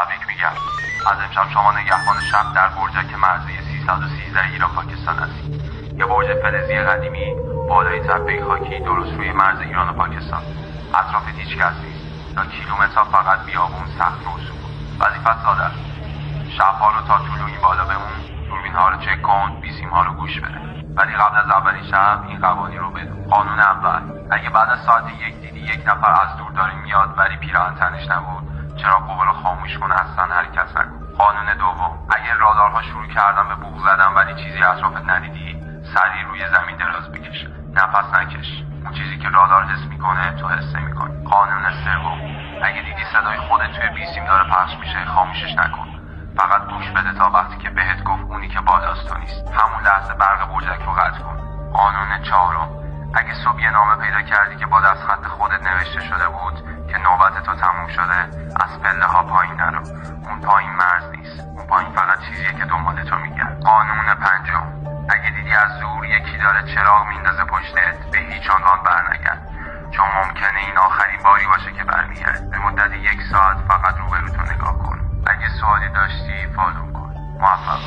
تبریک میگم. از امشب شما نگهبان شب در برجک مرزی 313 ایران پاکستان هستید. یه برج فلزی قدیمی بالای تپه خاکی درست روی مرز ایران و پاکستان. اطرافت هیچ کس نیست. تا کیلومترها فقط بیابون، صخره و سکوت. وظیفت ساده است. شب‌ها رو تا طلوع این بالا بمون، دوربین‌ها رو چک کن، بیسیم‌ها رو گوش بده. ولی قبل از اولین شب این قوانین رو بدون. قانون اول: اگه بعد از ساعت 1 دیدی یک نفر از دور داره میاد ولی پیراهن تنش نبود، چراغ رو خاموش کن، اصلا حرکت نکن. قانون دوم: اگه رادارها شروع کردن به بوق زدن ولی چیزی اطرافت ندیدی، سریع روی زمین دراز بکش. نفس نکش. اون چیزی که رادار حس میکنه تو حس نمی‌کنی. قانون سوم: اگه دیدی صدای خودت توی بیسیم داره پخش میشه، خاموشش نکن. فقط گوش بده تا وقتی که بهت گفت اونی که بالاست تو نیست. همون لحظه برق برجک رو قطع کن. قانون چهارم: اگه صبح یه نامه پیدا کردی که با دستخط خودت نوشته شده بود که نوبت تو تموم شده، از پله ها پایین نرو. اون پایین مرز نیست. اون پایین فقط چیزیه که دنبال تو میگن. قانون پنجم: اگه دیدی از دور یکی داره چراغ میندازه پشتت، به هیچ عنوان برنگرد، چون ممکنه این آخرین باری باشه که برمیگرد. به مدت 1 ساعت فقط روبروتو نگاه کن. اگه سوالی داشتی فالو کن. موفق